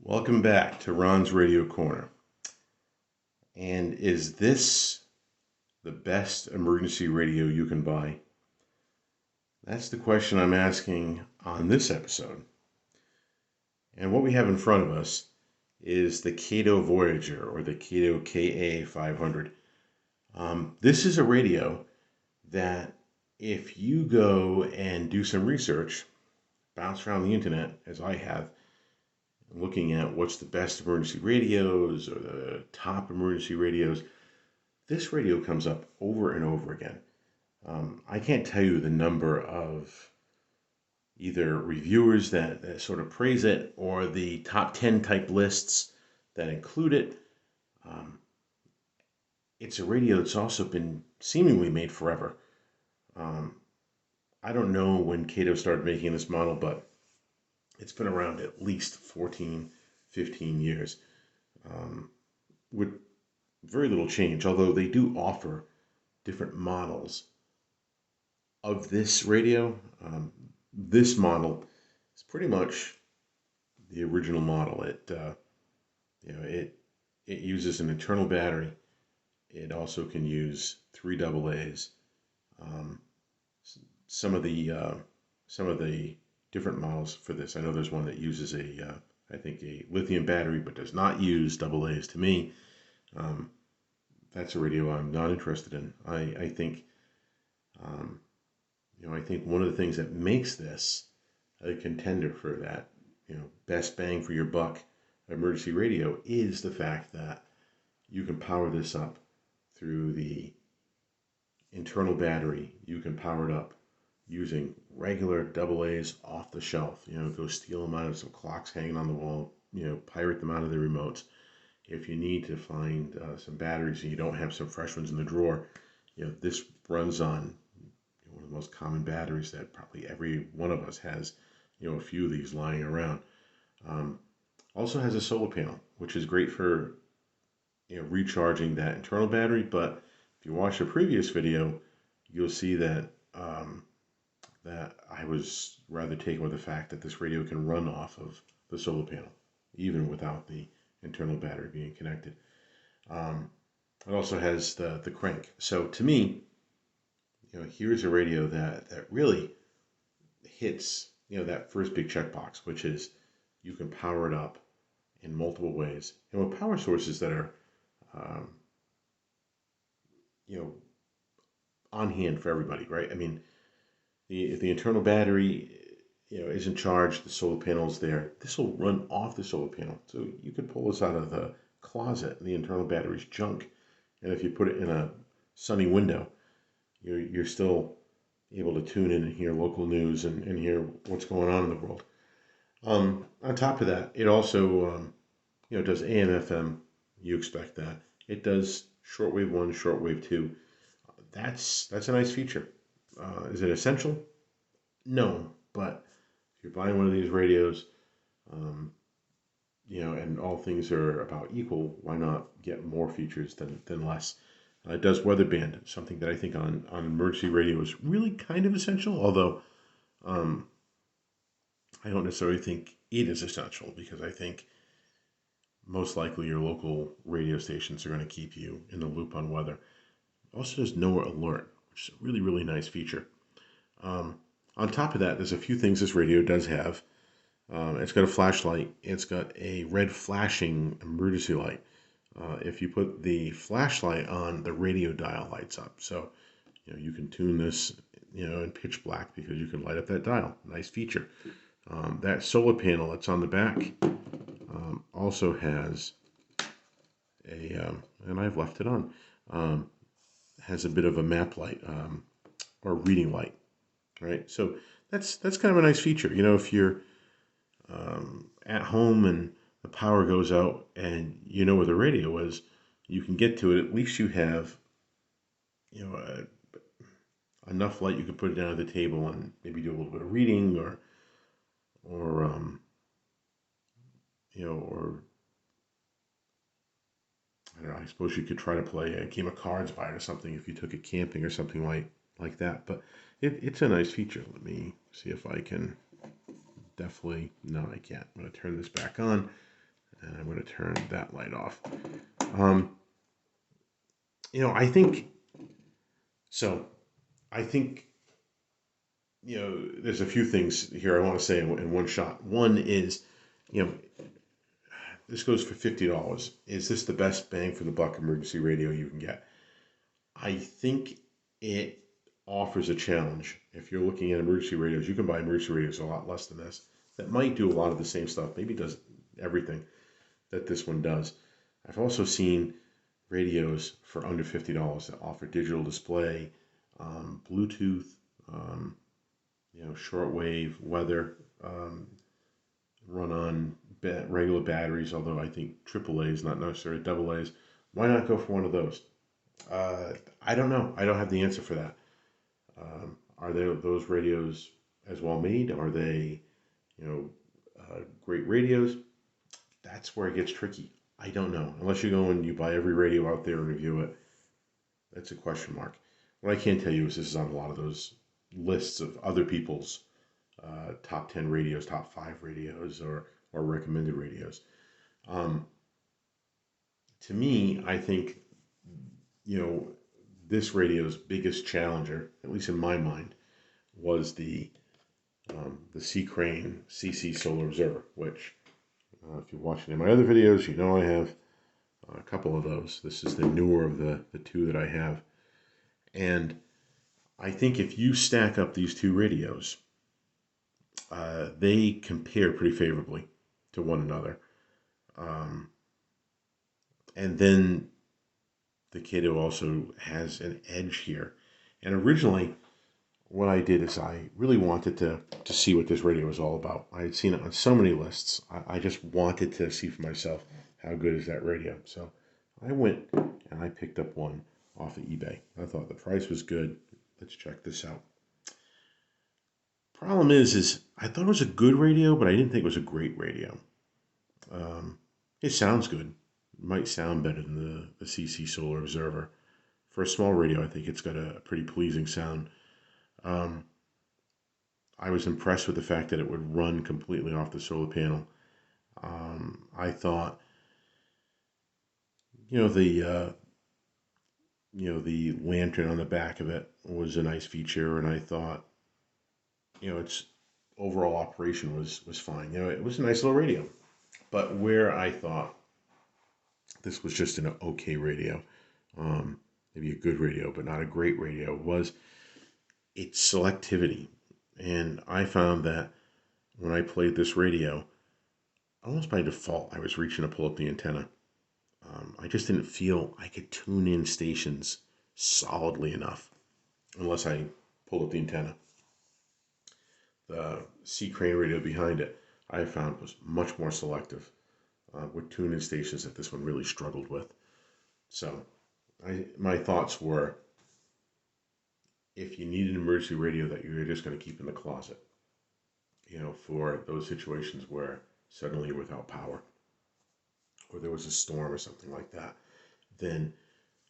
Welcome back to Ron's Radio Corner. And is this the best emergency radio you can buy? That's the question I'm asking on this episode. And what we have in front of us is the Kaito Voyager, or the Kaito KA500. This is a radio that if you go and do some research, bounce around the internet, as I have, looking at what's the best emergency radios or the top emergency radios, this radio comes up over and over again. I can't tell you the number of either reviewers that sort of praise it or the top 10 type lists that include it. It's a radio that's also been seemingly made forever. I don't know when Kaito started making this model, but it's been around at least 14, 15 years, with very little change, although they do offer different models of this radio. This model is pretty much the original model. It uses an internal battery. It also can use 3 AA's. Some of the different models for this. I know there's one that uses I think a lithium battery, but does not use AA's. To me, that's a radio I'm not interested in. I think, I think one of the things that makes this a contender for that, best bang for your buck emergency radio is the fact that you can power this up through the internal battery. You can power it up using regular AA's off the shelf. Go steal them out of some clocks hanging on the wall, pirate them out of the remotes. If you need to find some batteries and you don't have some fresh ones in the drawer, this runs on one of the most common batteries that probably every one of us has, a few of these lying around. Also has a solar panel, which is great for, recharging that internal battery. But if you watch the previous video, you'll see that I was rather taken with the fact that this radio can run off of the solar panel, even without the internal battery being connected. It also has the crank. So to me, here's a radio that really hits, that first big checkbox, which is you can power it up in multiple ways. And with power sources that are, on hand for everybody, right? I mean, if the internal battery, isn't charged, the solar panel's there, this will run off the solar panel. So you could pull this out of the closet and the internal battery's junk. And if you put it in a sunny window, you're still able to tune in and hear local news and hear what's going on in the world. On top of that, it also, does AM, FM. You expect that. It does shortwave 1, shortwave 2. That's a nice feature. Is it essential? No, but if you're buying one of these radios, and all things are about equal, why not get more features than less? It does weather band, something that I think on emergency radio is really kind of essential, although I don't necessarily think it is essential, because I think most likely your local radio stations are going to keep you in the loop on weather. It also does NOAA alert, which is a really, really nice feature. On top of that, there's a few things this radio does have. It's got a flashlight. It's got a red flashing emergency light. If you put the flashlight on, the radio dial lights up. So, you can tune this, in pitch black, because you can light up that dial. Nice feature. That solar panel that's on the back also has and I've left it on, has a bit of a map light, or reading light, right? So that's kind of a nice feature. If you're at home and the power goes out and where the radio is, you can get to it. At least you have, enough light you can put it down at the table and maybe do a little bit of reading, or I don't know, I suppose you could try to play a game of cards by it or something if you took it camping or something like that. But it's a nice feature. Let me see if I can definitely, no, I can't. I'm going to turn this back on. And I'm going to turn that light off. I think so. I think there's a few things here I want to say in one shot. One is, this goes for $50. Is this the best bang for the buck emergency radio you can get? I think it offers a challenge. If you're looking at emergency radios, you can buy emergency radios a lot less than this. That might do a lot of the same stuff. Maybe does everything that this one does. I've also seen radios for under $50 that offer digital display, Bluetooth, shortwave, weather, run on regular batteries, although I think AAA is not necessarily double A's. Why not go for one of those? I don't know. I don't have the answer for that. Are those radios as well made? Are they, great radios? That's where it gets tricky. I don't know. Unless you go and you buy every radio out there and review it, that's a question mark. What I can tell you is this is on a lot of those lists of other people's top 10 radios, top 5 radios, or recommended radios. To me, I think, this radio's biggest challenger, at least in my mind, was the C-Crane CC Solar Observer, which, if you're watching in my other videos, I have a couple of those. This is the newer of the two that I have. And I think if you stack up these two radios, they compare pretty favorably to one another. And then the Kaito also has an edge here. And originally, what I did is I really wanted to see what this radio was all about. I had seen it on so many lists. I just wanted to see for myself how good is that radio. So I went and I picked up one off of eBay. I thought the price was good. Let's check this out. Problem is I thought it was a good radio, but I didn't think it was a great radio. It sounds good. It might sound better than the CC Solar Observer. For a small radio, I think it's got a pretty pleasing sound. I was impressed with the fact that it would run completely off the solar panel. I thought, the lantern on the back of it was a nice feature, and I thought, its overall operation was fine. It was a nice little radio. But where I thought this was just an okay radio, maybe a good radio, but not a great radio, was its selectivity. And I found that when I played this radio, almost by default, I was reaching to pull up the antenna. I just didn't feel I could tune in stations solidly enough unless I pulled up the antenna. The C-Crane radio behind it, I found, was much more selective with tune-in stations that this one really struggled with. So my thoughts were, if you need an emergency radio that you're just going to keep in the closet, for those situations where suddenly you're without power, or there was a storm or something like that, then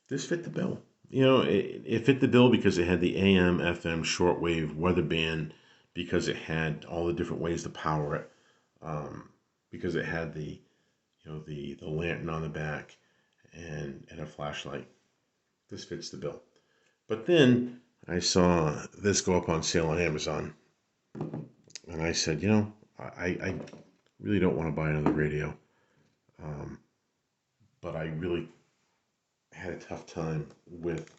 this fit the bill. It fit the bill because it had the AM, FM, shortwave, weather band, because it had all the different ways to power it, because it had the lantern on the back and a flashlight. This fits the bill. But then I saw this go up on sale on Amazon, and I said, I really don't want to buy another radio, but I really had a tough time with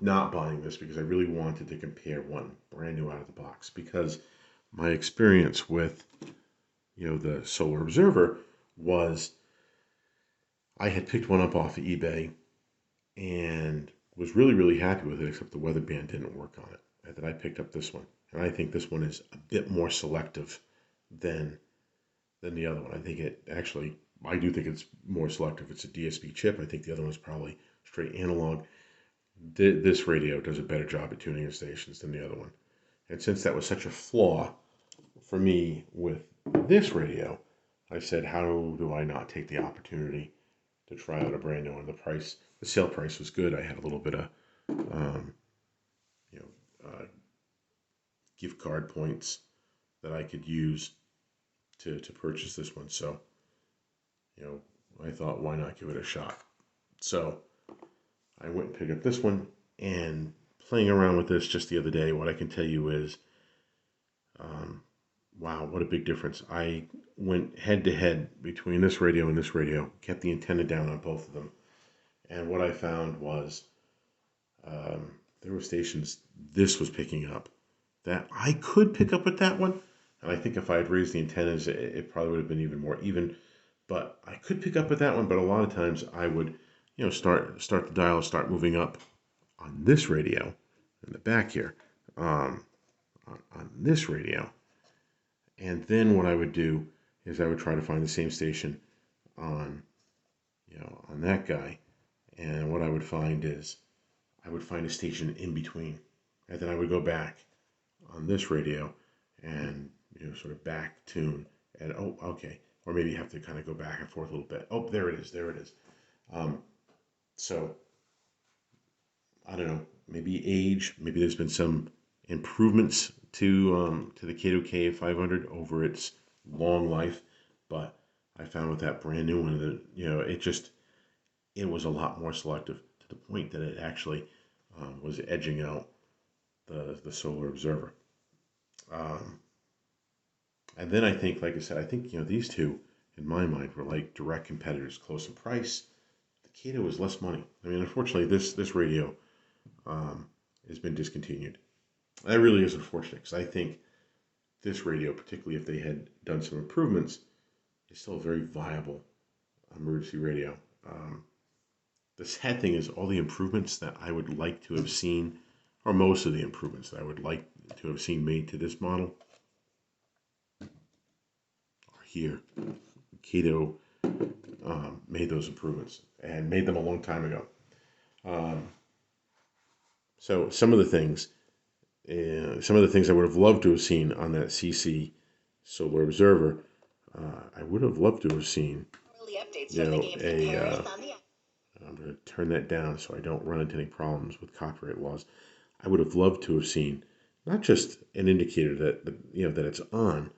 not buying this because I really wanted to compare one brand new out of the box, because my experience with the Solar Observer was I had picked one up off of eBay and was really, really happy with it, except the weather band didn't work on it. And then I picked up this one, and I think this one is a bit more selective than the other one. I do think it's more selective. It's a DSP chip. I think the other one's probably straight analog. This radio does a better job at tuning in stations than the other one. And since that was such a flaw for me with this radio, I said, how do I not take the opportunity to try out a brand new one? The sale price was good. I had a little bit of, gift card points that I could use to purchase this one. So, you know, I thought, why not give it a shot? So I went and picked up this one, and playing around with this just the other day, what I can tell you is, wow, what a big difference. I went head to head between this radio and this radio, kept the antenna down on both of them. And what I found was there were stations this was picking up that I could pick up with that one. And I think if I had raised the antennas, it probably would have been even more even. But I could pick up with that one, but a lot of times I would, you know, start the dial, start moving up on this radio in the back here, on this radio. And then what I would do is I would try to find the same station on, you know, on that guy. And what I would find is I would find a station in between. And then I would go back on this radio and, you know, sort of back tune. And, oh, okay. Or maybe you have to kind of go back and forth a little bit. Oh, there it is. There it is. So, I don't know. Maybe age. Maybe there's been some improvements to the Kaito KA500 over its long life. But I found with that brand new one that, you know, it was a lot more selective to the point that it actually was edging out the Solar Observer. And then I think, like I said, I think, you know, these two, in my mind, were like direct competitors, close in price. The Kaito was less money. I mean, unfortunately, this radio has been discontinued. That really is unfortunate, because I think this radio, particularly if they had done some improvements, is still a very viable emergency radio. The sad thing is all the improvements that I would like to have seen, or most of the improvements that I would like to have seen made to this model, are here. Kaito made those improvements and made them a long time ago. So some of the things I would have loved to have seen on that CC Solar Observer, I would have loved to have seen, you know, I'm going to turn that down so I don't run into any problems with copyright laws. I would have loved to have seen not just an indicator that that it's on.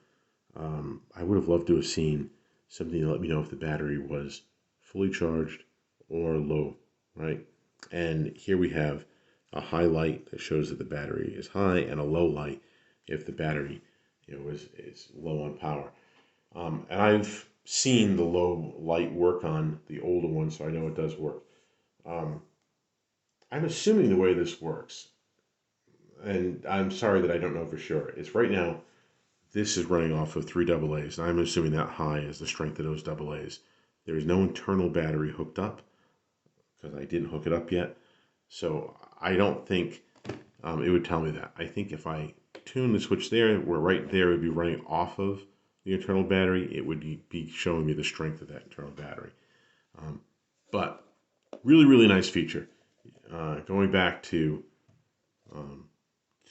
I would have loved to have seen something to let me know if the battery was fully charged or low, right? And here we have a high light that shows that the battery is high, and a low light if the battery, you know, is low on power. And I've seen the low light work on the older one, so I know it does work. I'm assuming the way this works, and I'm sorry that I don't know for sure, is right now this is running off of 3 AA's, and I'm assuming that high is the strength of those AA's. There is no internal battery hooked up, because I didn't hook it up yet, so I don't think it would tell me that. I think if I tune the switch there, where right there would be running off of the internal battery, it would be showing me the strength of that internal battery. But really, really nice feature. Going back to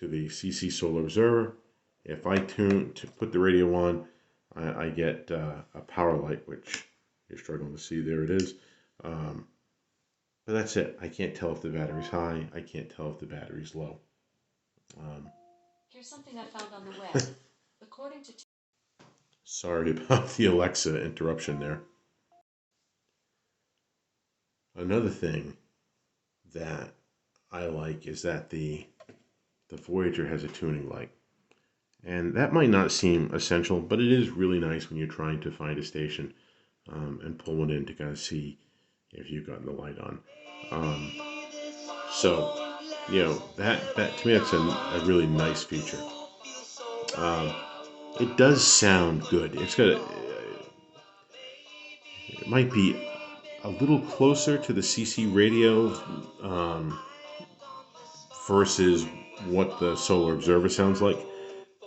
the CC Solar Observer, if I put the radio on, I get a power light, which you're struggling to see. There it is. But that's it. I can't tell if the battery's high. I can't tell if the battery's low. Here's something I found on the web. According to... Sorry about the Alexa interruption there. Another thing that I like is that the Voyager has a tuning light. And that might not seem essential, but it is really nice when you're trying to find a station and pull one in to kind of see if you've gotten the light on. So, you know, that to me, that's a really nice feature. It does sound good. It's got it might be a little closer to the CC radio versus what the Solar Observer sounds like,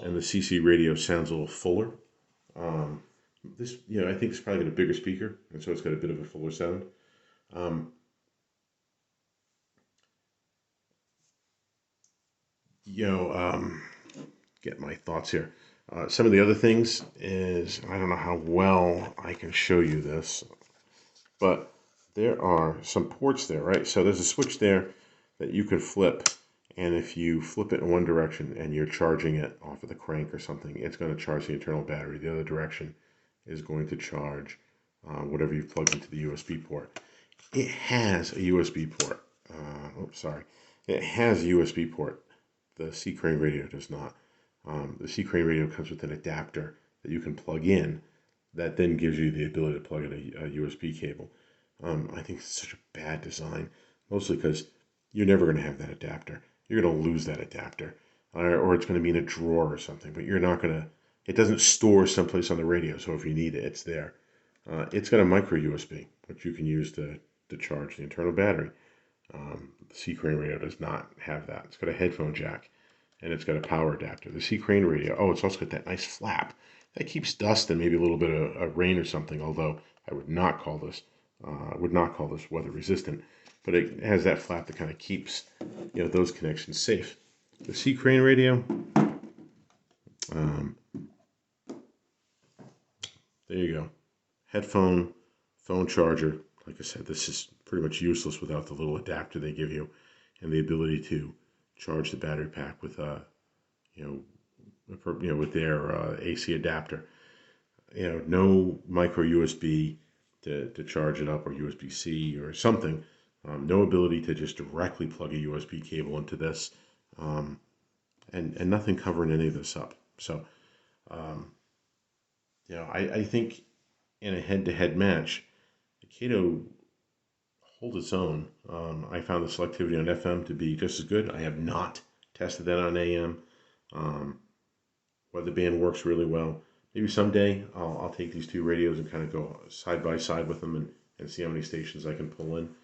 and the CC radio sounds a little fuller. This, you know, I think it's probably got a bigger speaker, and so it's got a bit of a fuller sound. Get my thoughts here. Some of the other things is, I don't know how well I can show you this, but there are some ports there, right? So there's a switch there that you can flip, and if you flip it in one direction and you're charging it off of the crank or something, it's going to charge the internal battery. The other direction is going to charge whatever you've plugged into the USB port. It has a USB port. It has a USB port. The C-Crane radio does not. The C-Crane radio comes with an adapter that you can plug in that then gives you the ability to plug in a USB cable. I think it's such a bad design, mostly because you're never going to have that adapter. You're going to lose that adapter, or it's going to be in a drawer or something, but you're not going to, it doesn't store someplace on the radio, so if you need it, it's there. It's got a micro USB, which you can use to charge the internal battery. The C-Crane radio does not have that. It's got a headphone jack, and it's got a power adapter. The C-Crane radio, it's also got that nice flap that keeps dust and maybe a little bit of rain or something, although I would not call this weather resistant, but it has that flap that kind of keeps those connections safe. The C-Crane radio, there you go. Headphone, phone charger. Like I said, this is pretty much useless without the little adapter they give you and the ability to charge the battery pack with with their AC adapter. No micro USB to charge it up, or USB-C or something. No ability to just directly plug a USB cable into this, and nothing covering any of this up. So, I think in a head-to-head match, the Kaito holds its own. I found the selectivity on FM to be just as good. I have not tested that on AM. Weather band works really well. Maybe someday I'll take these two radios and kind of go side by side with them and see how many stations I can pull in.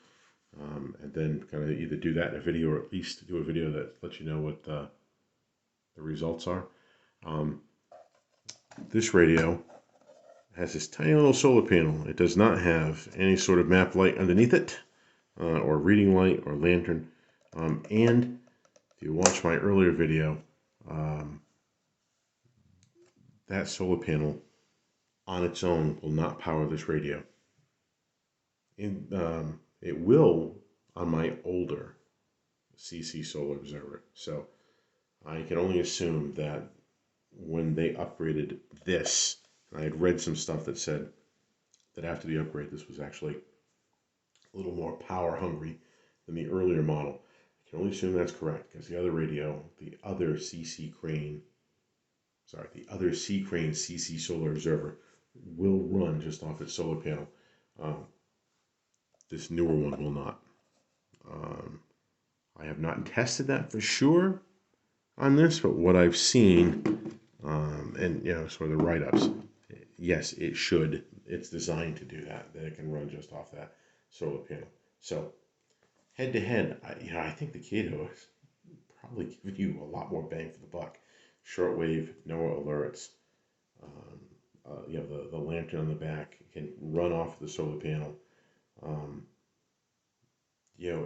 And then kind of either do that in a video, or at least do a video that lets you know what the results are. This radio has this tiny little solar panel. It does not have any sort of map light underneath it, or reading light or lantern. And if you watch my earlier video, that solar panel on its own will not power this radio. It will on my older CC solar observer. So I can only assume that when they upgraded this, I had read some stuff that said that after the upgrade, this was actually a little more power hungry than the earlier model. I can only assume that's correct, because the other radio, the other C-Crane CC solar observer, will run just off its solar panel. This newer one will not. I have not tested that for sure on this, but what I've seen, and sort of the write-ups, yes, it should. It's designed to do that it can run just off that solar panel. So head-to-head, I think the Kaito is probably giving you a lot more bang for the buck. Shortwave, no alerts. The lantern on the back can run off the solar panel.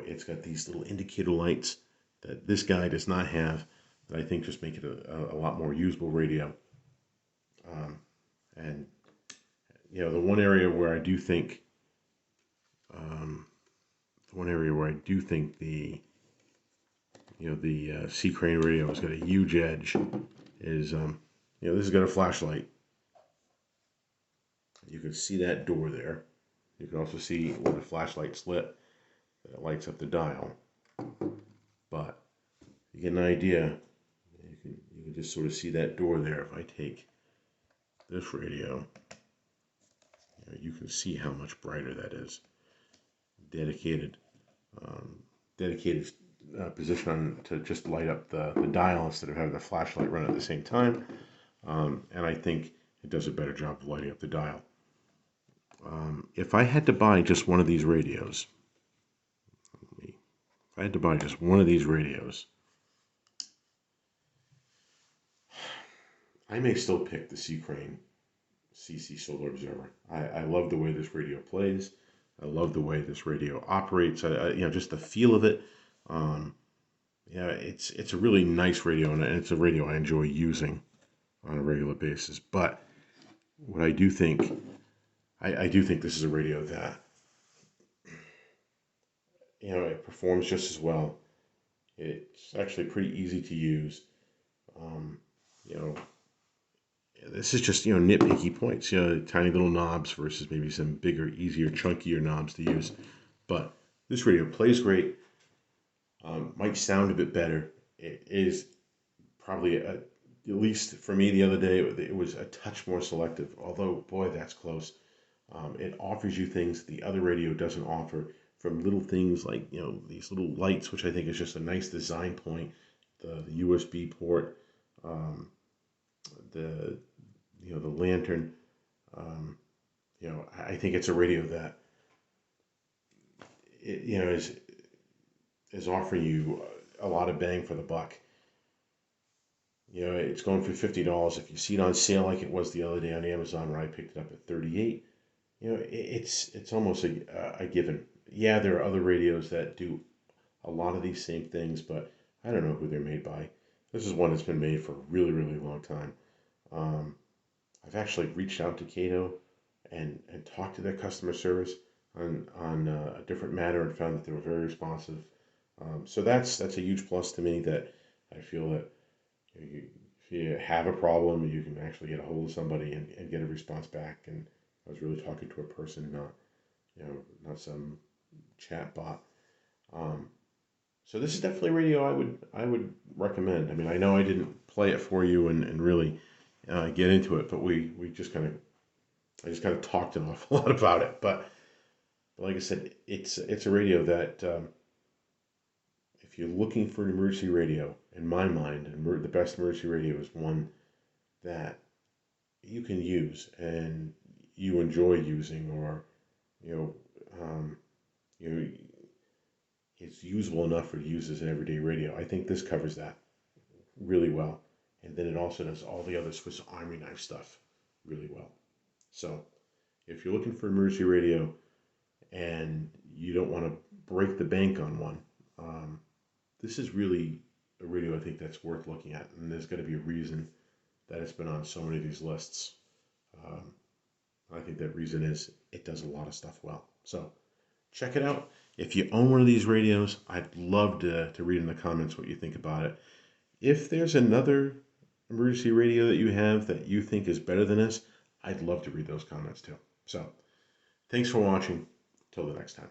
It's got these little indicator lights that this guy does not have, that I think just make it a lot more usable radio. And the one area where I do think, the C-Crane radio has got a huge edge is, this has got a flashlight. You can see that door there. You can also see where the flashlight's lit. It lights up the dial. But you get an idea. You can just sort of see that door there. If I take this radio, you can see how much brighter that is. Dedicated position to just light up the dial instead of having the flashlight run at the same time. And I think it does a better job of lighting up the dial. If I had to buy just one of these radios, I may still pick the C-Crane CC Solar Observer. I love the way this radio plays. I love the way this radio operates. Just the feel of it. It's a really nice radio, and it's a radio I enjoy using on a regular basis. But what I do think, I do think this is a radio that, it performs just as well It's actually pretty easy to use. Um, you know, this is just, nitpicky points, tiny little knobs versus maybe some bigger, easier, chunkier knobs to use. But this radio plays great, might sound a bit better. It is probably, at least for me the other day, it was a touch more selective, although, boy, that's close. It offers you things the other radio doesn't offer, from little things like, these little lights, which I think is just a nice design point, the USB port, um, the the lantern. Um, I think it's a radio that is offering you a lot of bang for the buck. It's going for $50. If you see it on sale like it was the other day on Amazon, where I picked it up at 38, it's almost a given. Yeah, there are other radios that do a lot of these same things, but I don't know who they're made by. This is one that's been made for a really, really long time. Um, I've actually reached out to Kaito and talked to their customer service on a different matter, and found that they were very responsive. So that's a huge plus to me, that I feel that if you have a problem, you can actually get a hold of somebody and get a response back. And I was really talking to a person, not some chat bot. Um, so this is definitely a radio I would recommend. I mean, I know I didn't play it for you and really get into it, but we just kind of I just kind of talked an awful lot about it. But like I said, it's a radio that, if you're looking for an emergency radio, in my mind, the best emergency radio is one that you can use and you enjoy using, or you know, um, you know, it's usable enough for use as an everyday radio. I think this covers that really well, and then it also does all the other Swiss Army knife stuff really well. So if you're looking for emergency radio and you don't want to break the bank on one, this is really a radio I think that's worth looking at, and there's got to be a reason that it's been on so many of these lists. Um, I think that reason is it does a lot of stuff well. So check it out. If you own one of these radios, I'd love to read in the comments what you think about it. If there's another emergency radio that you have that you think is better than this, I'd love to read those comments too. So thanks for watching. Till the next time.